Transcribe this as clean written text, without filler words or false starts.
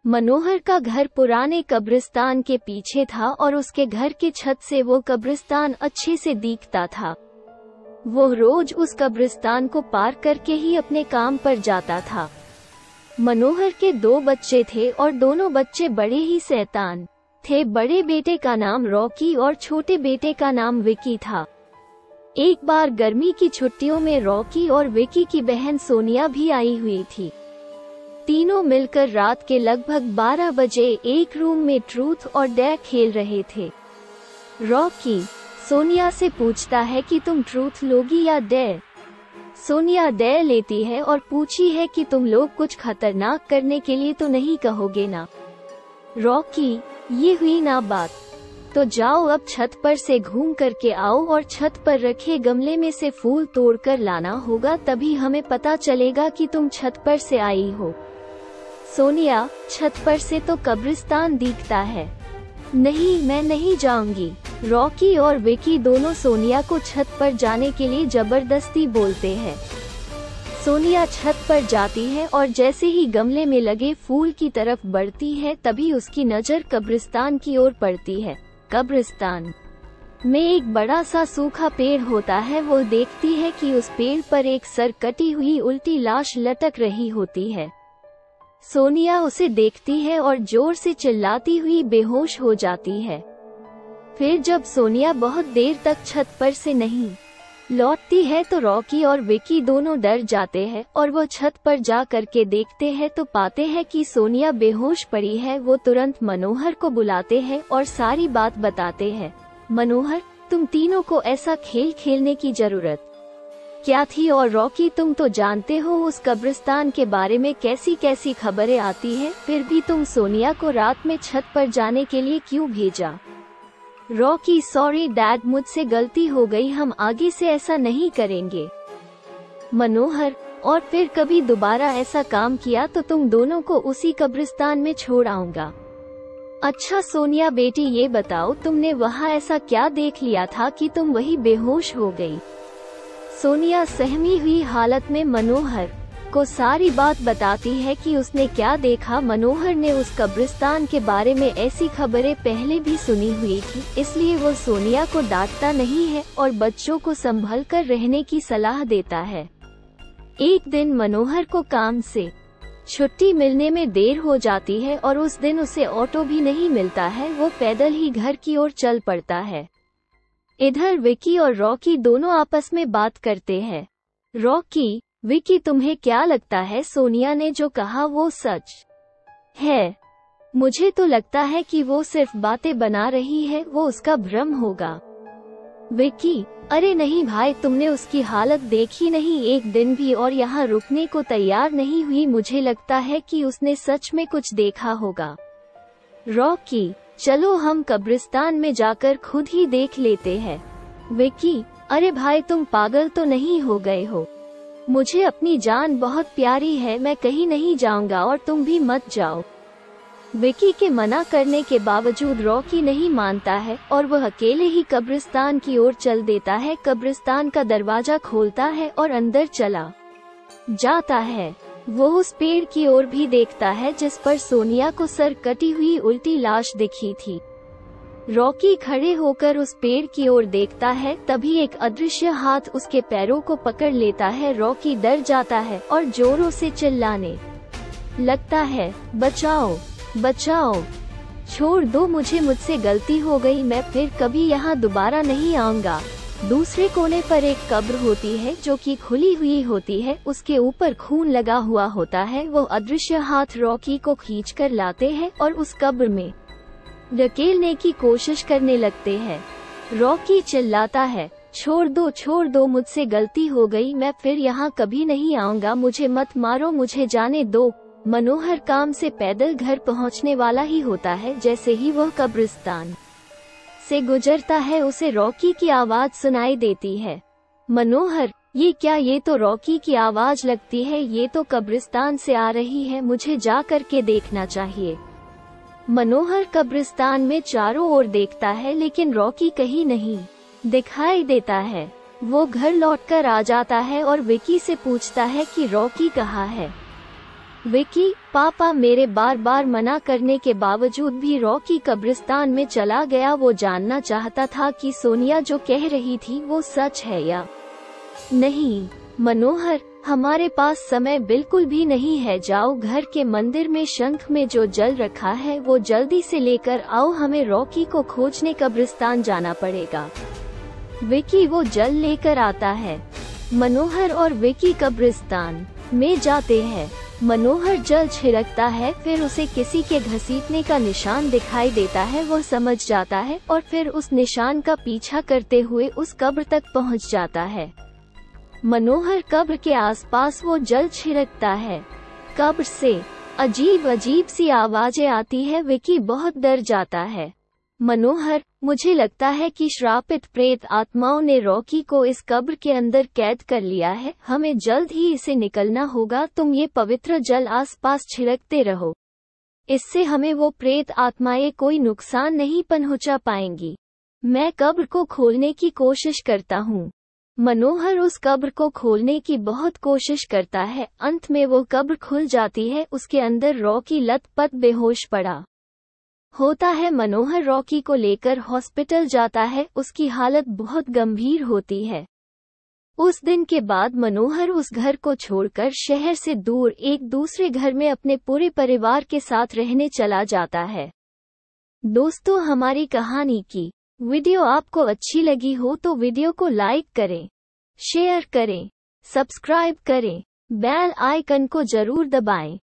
मनोहर का घर पुराने कब्रिस्तान के पीछे था और उसके घर के छत से वो कब्रिस्तान अच्छे से दिखता था। वो रोज उस कब्रिस्तान को पार करके ही अपने काम पर जाता था। मनोहर के 2 बच्चे थे और दोनों बच्चे बड़े ही शैतान थे। बड़े बेटे का नाम रॉकी और छोटे बेटे का नाम विकी था। एक बार गर्मी की छुट्टियों में रॉकी और विकी की बहन सोनिया भी आई हुई थी। तीनों मिलकर रात के लगभग 12 बजे एक रूम में ट्रूथ और डेयर खेल रहे थे। रॉकी सोनिया से पूछता है कि तुम ट्रूथ लोगी या डेयर। सोनिया डेयर लेती है और पूछी है कि तुम लोग कुछ खतरनाक करने के लिए तो नहीं कहोगे ना। रॉकी, ये हुई ना बात, तो जाओ अब छत पर से घूम करके आओ और छत पर रखे गमले में से फूल तोड़कर लाना होगा, तभी हमें पता चलेगा कि तुम छत पर से आई हो। सोनिया, छत पर से तो कब्रिस्तान दिखता है। नहीं, मैं नहीं जाऊंगी। रॉकी और विकी दोनों सोनिया को छत पर जाने के लिए जबरदस्ती बोलते हैं। सोनिया छत पर जाती है और जैसे ही गमले में लगे फूल की तरफ बढ़ती है तभी उसकी नजर कब्रिस्तान की ओर पड़ती है। कब्रिस्तान में एक बड़ा सा सूखा पेड़ होता है। वो देखती है कि उस पेड़ पर एक सर कटी हुई उल्टी लाश लटक रही होती है। सोनिया उसे देखती है और जोर से चिल्लाती हुई बेहोश हो जाती है। फिर जब सोनिया बहुत देर तक छत पर से नहीं लौटती है तो रॉकी और विकी दोनों डर जाते हैं और वो छत पर जा करके देखते हैं तो पाते हैं कि सोनिया बेहोश पड़ी है। वो तुरंत मनोहर को बुलाते हैं और सारी बात बताते हैं। मनोहर, तुम तीनों को ऐसा खेल खेलने की जरूरत क्या थी? और रॉकी, तुम तो जानते हो उस कब्रिस्तान के बारे में कैसी कैसी खबरें आती हैं, फिर भी तुम सोनिया को रात में छत पर जाने के लिए क्यों भेजा? रॉकी, सॉरी डैड, मुझसे गलती हो गई, हम आगे से ऐसा नहीं करेंगे। मनोहर, और फिर कभी दोबारा ऐसा काम किया तो तुम दोनों को उसी कब्रिस्तान में छोड़ आऊंगा। अच्छा सोनिया बेटी, ये बताओ तुमने वहाँ ऐसा क्या देख लिया था कि तुम वही बेहोश हो गई? सोनिया सहमी हुई हालत में मनोहर को सारी बात बताती है कि उसने क्या देखा। मनोहर ने उस कब्रिस्तान के बारे में ऐसी खबरें पहले भी सुनी हुई थी, इसलिए वो सोनिया को डांटता नहीं है और बच्चों को संभल कर रहने की सलाह देता है। एक दिन मनोहर को काम से छुट्टी मिलने में देर हो जाती है और उस दिन उसे ऑटो भी नहीं मिलता है। वो पैदल ही घर की ओर चल पड़ता है। इधर विकी और रॉकी दोनों आपस में बात करते हैं। रॉकी, विकी, तुम्हें क्या लगता है सोनिया ने जो कहा वो सच है? मुझे तो लगता है कि वो सिर्फ बातें बना रही है, वो उसका भ्रम होगा। विकी, अरे नहीं भाई, तुमने उसकी हालत देखी नहीं, एक दिन भी और यहाँ रुकने को तैयार नहीं हुई। मुझे लगता है कि उसने सच में कुछ देखा होगा। रॉकी, चलो हम कब्रिस्तान में जाकर खुद ही देख लेते हैं। विकी, अरे भाई, तुम पागल तो नहीं हो गए हो? मुझे अपनी जान बहुत प्यारी है, मैं कहीं नहीं जाऊंगा और तुम भी मत जाओ। विकी के मना करने के बावजूद रॉकी नहीं मानता है और वह अकेले ही कब्रिस्तान की ओर चल देता है। कब्रिस्तान का दरवाजा खोलता है और अंदर चला जाता है। वो उस पेड़ की ओर भी देखता है जिस पर सोनिया को सर कटी हुई उल्टी लाश दिखी थी। रॉकी खड़े होकर उस पेड़ की ओर देखता है, तभी एक अदृश्य हाथ उसके पैरों को पकड़ लेता है। रॉकी डर जाता है और जोरों से चिल्लाने लगता है, बचाओ बचाओ, छोड़ दो मुझे, मुझसे गलती हो गई, मैं फिर कभी यहाँ दोबारा नहीं आऊंगा। दूसरे कोने पर एक कब्र होती है जो कि खुली हुई होती है, उसके ऊपर खून लगा हुआ होता है। वो अदृश्य हाथ रॉकी को खींचकर लाते हैं और उस कब्र में धकेलने की कोशिश करने लगते हैं। रॉकी चिल्लाता है, छोड़ दो, मुझसे गलती हो गई, मैं फिर यहाँ कभी नहीं आऊंगा, मुझे मत मारो, मुझे जाने दो। मनोहर काम से पैदल घर पहुँचने वाला ही होता है। जैसे ही वह कब्रिस्तान से गुजरता है उसे रॉकी की आवाज सुनाई देती है। मनोहर, ये क्या? ये तो रॉकी की आवाज लगती है, ये तो कब्रिस्तान से आ रही है, मुझे जा करके देखना चाहिए। मनोहर कब्रिस्तान में चारों ओर देखता है लेकिन रॉकी कहीं नहीं दिखाई देता है। वो घर लौटकर आ जाता है और विकी से पूछता है कि रॉकी कहाँ है। विकी, पापा मेरे बार बार मना करने के बावजूद भी रॉकी कब्रिस्तान में चला गया। वो जानना चाहता था कि सोनिया जो कह रही थी वो सच है या नहीं। मनोहर, हमारे पास समय बिल्कुल भी नहीं है। जाओ, घर के मंदिर में शंख में जो जल रखा है वो जल्दी से लेकर आओ। हमें रॉकी को खोजने कब्रिस्तान जाना पड़ेगा। विकी वो जल लेकर आता है। मनोहर और विकी कब्रिस्तान में जाते हैं। मनोहर जल छिड़कता है, फिर उसे किसी के घसीटने का निशान दिखाई देता है। वो समझ जाता है और फिर उस निशान का पीछा करते हुए उस कब्र तक पहुंच जाता है। मनोहर कब्र के आसपास वो जल छिड़कता है। कब्र से अजीब अजीब सी आवाजें आती है। विकी बहुत डर जाता है। मनोहर, मुझे लगता है कि श्रापित प्रेत आत्माओं ने रॉकी को इस कब्र के अंदर कैद कर लिया है। हमें जल्द ही इसे निकलना होगा। तुम ये पवित्र जल आसपास छिड़कते रहो। इससे हमें वो प्रेत आत्माएं कोई नुकसान नहीं पहुंचा पाएंगी। मैं कब्र को खोलने की कोशिश करता हूँ। मनोहर उस कब्र को खोलने की बहुत कोशिश करता है। अंत में वो कब्र खुल जाती है। उसके अंदर रॉकी लथपथ बेहोश पड़ा होता है। मनोहर रॉकी को लेकर हॉस्पिटल जाता है। उसकी हालत बहुत गंभीर होती है। उस दिन के बाद मनोहर उस घर को छोड़कर शहर से दूर एक दूसरे घर में अपने पूरे परिवार के साथ रहने चला जाता है। दोस्तों, हमारी कहानी की वीडियो आपको अच्छी लगी हो तो वीडियो को लाइक करें, शेयर करें, सब्सक्राइब करें, बेल आइकन को जरूर दबाएं।